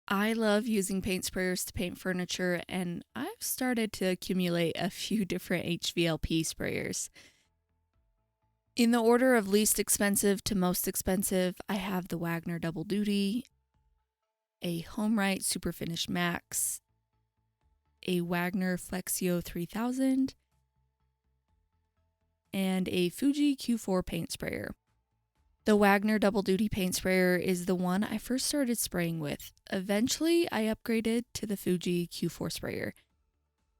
I love using paint sprayers to paint furniture, and I've started to accumulate a few different HVLP sprayers. In the order of least expensive to most expensive, I have the Wagner Double Duty, a HomeRight Super Finish Max, a Wagner FLEXiO 3000, and a Fuji Q4 Paint Sprayer. The Wagner Double Duty paint sprayer is the one I first started spraying with. Eventually, I upgraded to the Fuji Q4 sprayer.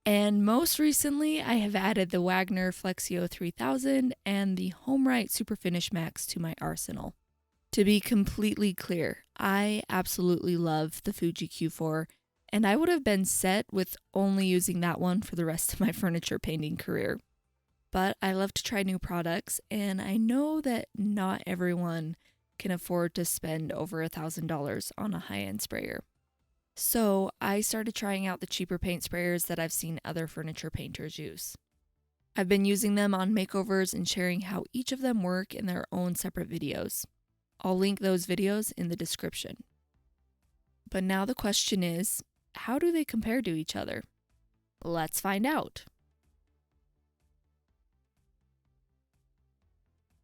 And most recently, I have added the Wagner FLEXiO 3000 and the HomeRight Super Finish Max to my arsenal. To be completely clear, I absolutely love the Fuji Q4, and I would have been set with only using that one for the rest of my furniture painting career. But I love to try new products, and I know that not everyone can afford to spend over $1,000 on a high-end sprayer. So I started trying out the cheaper paint sprayers that I've seen other furniture painters use. I've been using them on makeovers and sharing how each of them work in their own separate videos. I'll link those videos in the description. But now the question is, how do they compare to each other? Let's find out.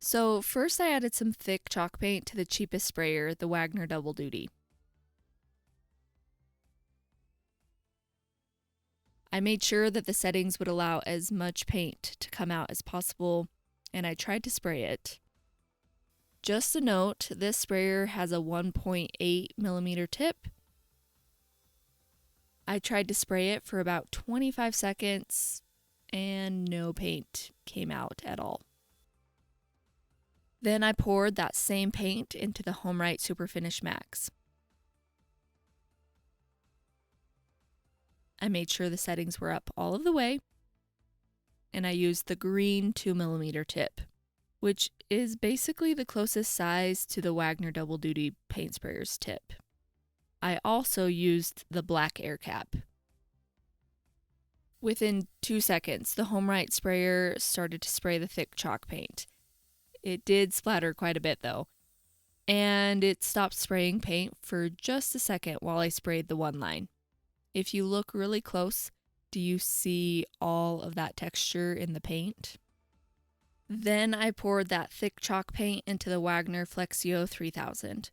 So first I added some thick chalk paint to the cheapest sprayer, the Wagner Double Duty. I made sure that the settings would allow as much paint to come out as possible, and I tried to spray it. Just a note, this sprayer has a 1.8 millimeter tip. I tried to spray it for about 25 seconds, and no paint came out at all. Then I poured that same paint into the HomeRight Super Finish Max. I made sure the settings were up all of the way, and I used the green 2mm tip, which is basically the closest size to the Wagner Double Duty paint sprayer's tip. I also used the black air cap. Within 2 seconds, the HomeRight sprayer started to spray the thick chalk paint. It did splatter quite a bit though, and it stopped spraying paint for just a second while I sprayed the one line. If you look really close, do you see all of that texture in the paint? Then I poured that thick chalk paint into the Wagner FLEXiO 3000.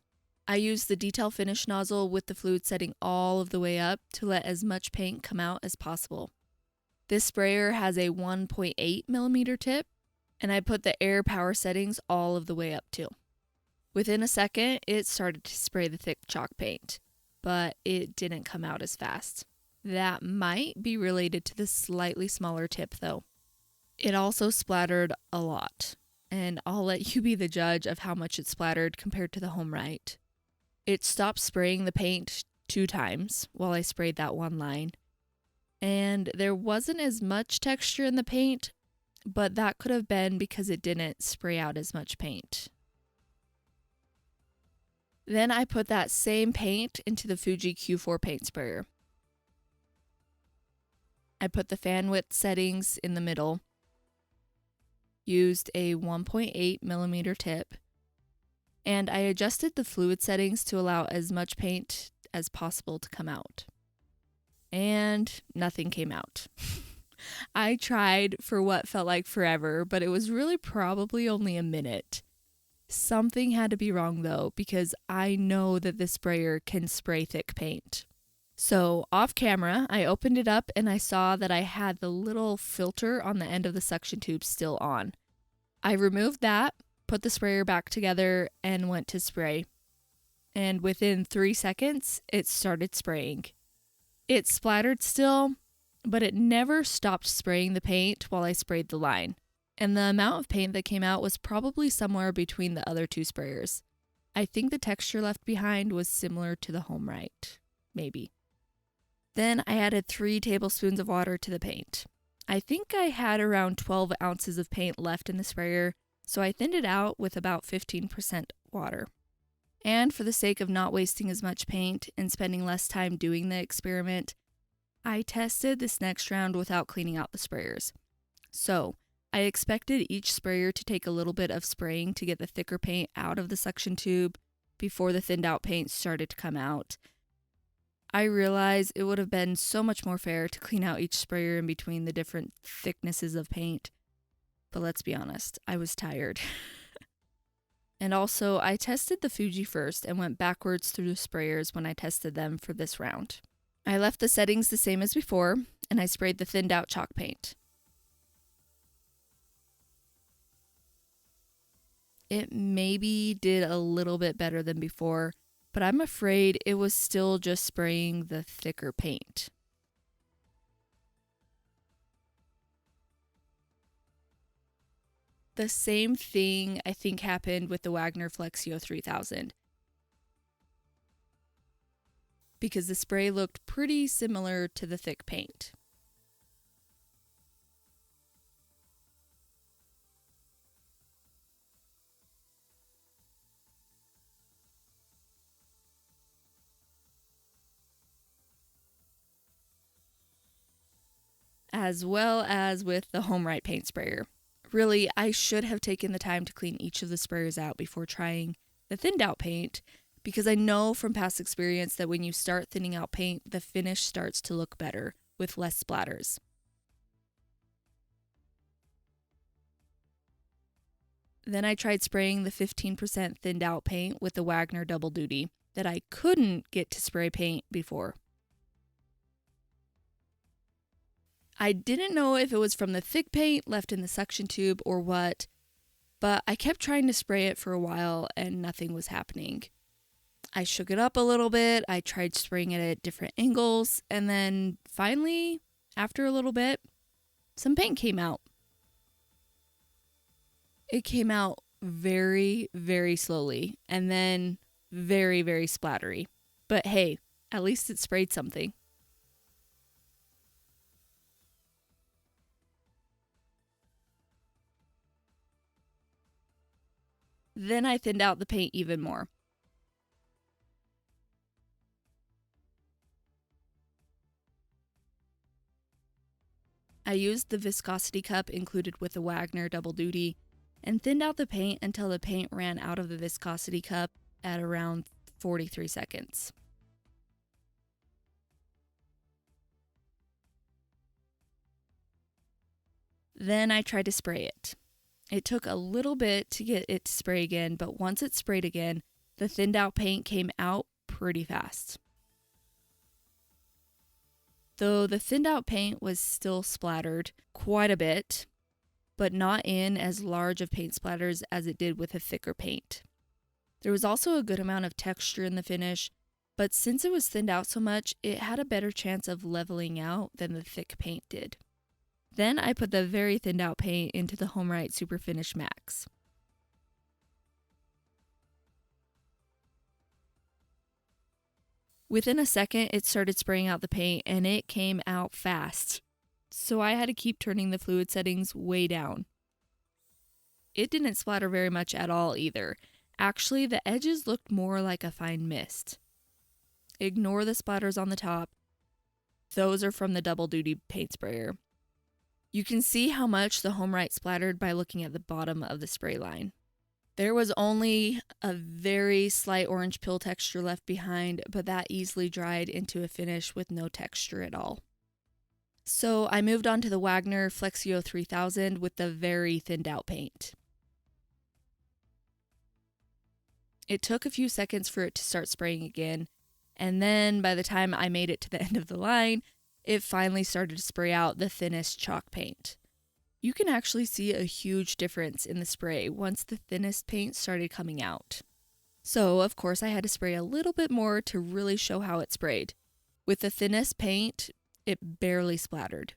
I used the detail finish nozzle with the fluid setting all of the way up to let as much paint come out as possible. This sprayer has a 1.8 millimeter tip, and I put the air power settings all of the way up too. Within a second, it started to spray the thick chalk paint, but it didn't come out as fast. That might be related to the slightly smaller tip though. It also splattered a lot, and I'll let you be the judge of how much it splattered compared to the HomeRight. It stopped spraying the paint 2 times while I sprayed that one line, and there wasn't as much texture in the paint, but that could have been because it didn't spray out as much paint. Then I put that same paint into the Fuji Q4 paint sprayer. I put the fan width settings in the middle, used a 1.8 millimeter tip, and I adjusted the fluid settings to allow as much paint as possible to come out. And nothing came out. I tried for what felt like forever, but it was really probably only a minute. Something had to be wrong though, because I know that this sprayer can spray thick paint. So off camera, I opened it up and I saw that I had the little filter on the end of the suction tube still on. I removed that, put the sprayer back together, and went to spray. And within 3 seconds, it started spraying. It splattered still, but it never stopped spraying the paint while I sprayed the line. And the amount of paint that came out was probably somewhere between the other 2 sprayers. I think the texture left behind was similar to the HomeRight, maybe. Then I added 3 tablespoons of water to the paint. I think I had around 12 ounces of paint left in the sprayer, so I thinned it out with about 15% water. And for the sake of not wasting as much paint and spending less time doing the experiment, I tested this next round without cleaning out the sprayers. So I expected each sprayer to take a little bit of spraying to get the thicker paint out of the suction tube before the thinned out paint started to come out. I realize it would have been so much more fair to clean out each sprayer in between the different thicknesses of paint. But let's be honest, I was tired. And also, I tested the Fuji first and went backwards through the sprayers when I tested them for this round. I left the settings the same as before, and I sprayed the thinned out chalk paint. It maybe did a little bit better than before, but I'm afraid it was still just spraying the thicker paint. The same thing I think happened with the Wagner FLEXiO 3000, because the spray looked pretty similar to the thick paint. As well as with the HomeRight paint sprayer. Really, I should have taken the time to clean each of the sprayers out before trying the thinned out paint, because I know from past experience that when you start thinning out paint, the finish starts to look better with less splatters. Then I tried spraying the 15% thinned out paint with the Wagner Double Duty that I couldn't get to spray paint before. I didn't know if it was from the thick paint left in the suction tube or what, but I kept trying to spray it for a while and nothing was happening. I shook it up a little bit, I tried spraying it at different angles, and then finally, after a little bit, some paint came out. It came out very, very slowly, and then very, very splattery. But hey, at least it sprayed something. Then I thinned out the paint even more. I used the viscosity cup included with the Wagner Double Duty and thinned out the paint until the paint ran out of the viscosity cup at around 43 seconds. Then I tried to spray it. It took a little bit to get it to spray again, but once it sprayed again, the thinned out paint came out pretty fast. Though the thinned out paint was still splattered quite a bit, but not in as large of paint splatters as it did with a thicker paint. There was also a good amount of texture in the finish, but since it was thinned out so much, it had a better chance of leveling out than the thick paint did. Then I put the very thinned out paint into the HomeRight Super Finish Max. Within a second, it started spraying out the paint and it came out fast. So I had to keep turning the fluid settings way down. It didn't splatter very much at all either. Actually, the edges looked more like a fine mist. Ignore the splatters on the top. Those are from the Double Duty paint sprayer. You can see how much the HomeRight splattered by looking at the bottom of the spray line. There was only a very slight orange peel texture left behind, but that easily dried into a finish with no texture at all. So I moved on to the Wagner FLEXiO 3000 with the very thinned out paint. It took a few seconds for it to start spraying again, and then by the time I made it to the end of the line, it finally started to spray out the thinnest chalk paint. You can actually see a huge difference in the spray once the thinnest paint started coming out. So, of course, I had to spray a little bit more to really show how it sprayed. With the thinnest paint, it barely splattered.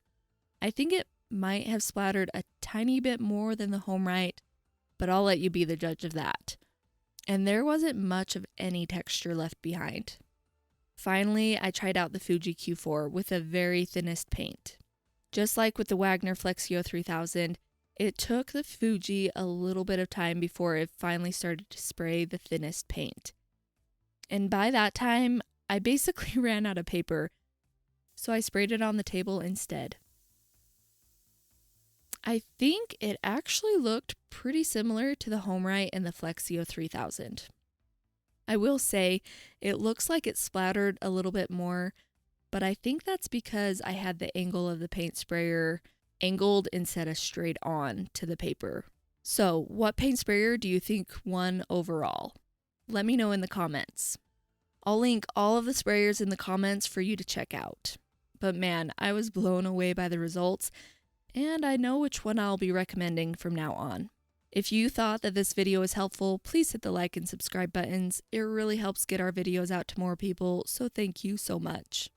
I think it might have splattered a tiny bit more than the HomeRight, but I'll let you be the judge of that. And there wasn't much of any texture left behind. Finally, I tried out the Fuji Q4 with the very thinnest paint. Just like with the Wagner FLEXiO 3000, it took the Fuji a little bit of time before it finally started to spray the thinnest paint. And by that time, I basically ran out of paper, so I sprayed it on the table instead. I think it actually looked pretty similar to the HomeRight and the FLEXiO 3000. I will say it looks like it splattered a little bit more, but I think that's because I had the angle of the paint sprayer angled instead of straight on to the paper. So, what paint sprayer do you think won overall? Let me know in the comments. I'll link all of the sprayers in the comments for you to check out. But man, I was blown away by the results, and I know which one I'll be recommending from now on. If you thought that this video was helpful, please hit the like and subscribe buttons. It really helps get our videos out to more people, so thank you so much.